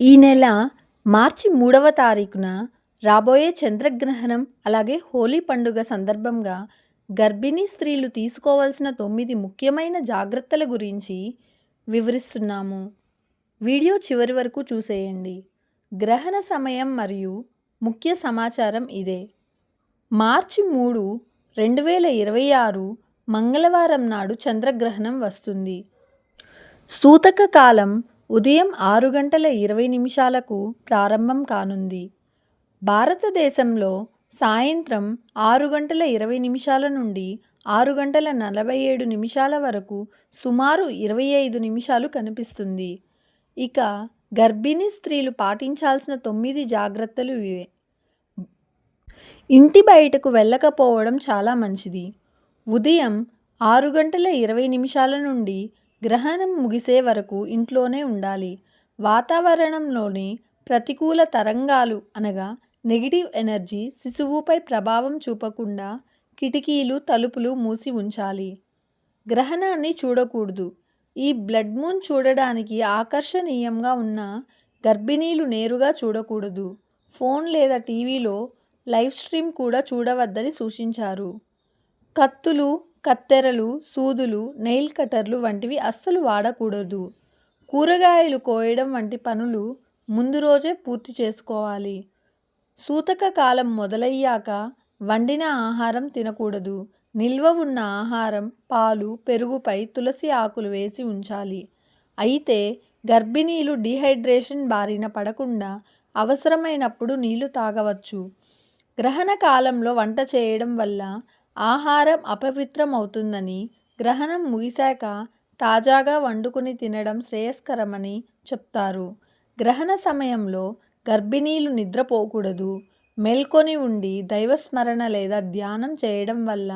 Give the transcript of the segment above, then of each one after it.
ఈ నెల మార్చి 3వ తారీఖున రాబోయే చంద్రగ్రహణం అలాగే హోలీ పండుగ సందర్భంగా గర్భిణీ స్త్రీలు తీసుకోవాల్సిన 9 ముఖ్యమైన జాగ్రత్తల గురించి వివరిస్తున్నాము. వీడియో చివరి వరకు చూసేయండి. గ్రహణ సమయం మరియు ముఖ్య సమాచారం ఇదే. మార్చి 3, 2026 మంగళవారం నాడు చంద్రగ్రహణం వస్తుంది. సూతక కాలం ఉదయం 6:20 ప్రారంభం కానుంది. భారతదేశంలో సాయంత్రం 6:20 నుండి 6:47 వరకు సుమారు 25 నిమిషాలు కనిపిస్తుంది. ఇక గర్భిణీ స్త్రీలు పాటించాల్సిన 9 జాగ్రత్తలు ఇవే. ఇంటి బయటకు వెళ్ళకపోవడం చాలా మంచిది. ఉదయం 6:20 నుండి గ్రహణం ముగిసే వరకు ఇంట్లోనే ఉండాలి. వాతావరణంలోని ప్రతికూల తరంగాలు అనగా నెగిటివ్ ఎనర్జీ శిశువుపై ప్రభావం చూపకుండా కిటికీలు, తలుపులు మూసి ఉంచాలి. గ్రహణాన్ని చూడకూడదు. ఈ బ్లడ్ మూన్ చూడడానికి ఆకర్షణీయంగా ఉన్న గర్భిణీలు నేరుగా చూడకూడదు. ఫోన్ లేదా టీవీలో లైవ్ స్ట్రీమ్ కూడా చూడవద్దని సూచించారు. కత్తులు, కత్తెరలు, సూదులు, నెయిల్ కట్టర్లు వంటివి అస్సలు వాడకూడదు. కూరగాయలు కోయడం వంటి పనులు ముందు రోజే పూర్తి చేసుకోవాలి. సూతక కాలం మొదలయ్యాక వండిన ఆహారం తినకూడదు. నిల్వ ఉన్న ఆహారం, పాలు, పెరుగుపై తులసి ఆకులు వేసి ఉంచాలి. అయితే గర్భిణీలు డీహైడ్రేషన్ బారిన పడకుండా అవసరమైనప్పుడు నీళ్లు తాగవచ్చు. గ్రహణ కాలంలో వంట చేయడం వల్ల ఆహారం అపవిత్రమవుతుందని, గ్రహణం ముగిశాక తాజాగా వండుకుని తినడం శ్రేయస్కరమని చెప్తారు. గ్రహణ సమయంలో గర్భిణీలు నిద్రపోకూడదు. మేల్కొని ఉండి దైవస్మరణ లేదా ధ్యానం చేయడం వల్ల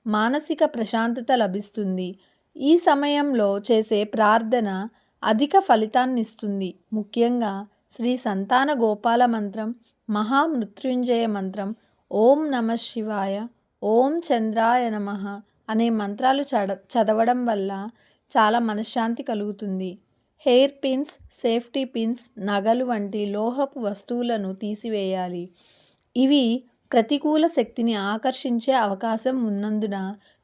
మానసిక ప్రశాంతత లభిస్తుంది. ఈ సమయంలో చేసే ప్రార్థన అధిక ఫలితాన్నిస్తుంది. ముఖ్యంగా శ్రీ సంతాన గోపాల మంత్రం, మహామృత్యుంజయ మంత్రం, ఓం నమః శివాయ, ఓం చంద్రాయ నమః అనే మంత్రాలు చదవడం వల్ల చాలా మనశ్శాంతి కలుగుతుంది. హెయిర్ పిన్స్, సేఫ్టీ పిన్స్, నగలు వంటి లోహపు వస్తువులను తీసివేయాలి. ఇవి ప్రతికూల శక్తిని ఆకర్షించే అవకాశం ఉన్నందున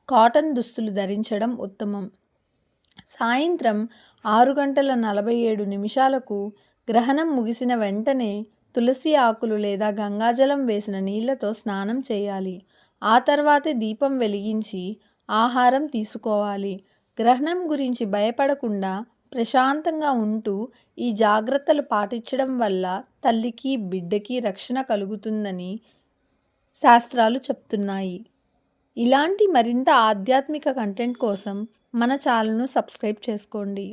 కాటన్ దుస్తులు ధరించడం ఉత్తమం. సాయంత్రం 6:47 గ్రహణం ముగిసిన వెంటనే తులసి ఆకులు లేదా గంగాజలం వేసిన నీళ్లతో స్నానం చేయాలి. ఆ తర్వాతే దీపం వెలిగించి ఆహారం తీసుకోవాలి. గ్రహణం గురించి భయపడకుండా ప్రశాంతంగా ఉంటూ ఈ జాగ్రత్తలు పాటించడం వల్ల తల్లికి, బిడ్డకి రక్షణ కలుగుతుందని శాస్త్రాలు చెప్తున్నాయి. ఇలాంటి మరింత ఆధ్యాత్మిక కంటెంట్ కోసం మన ఛానల్ను సబ్స్క్రైబ్ చేసుకోండి.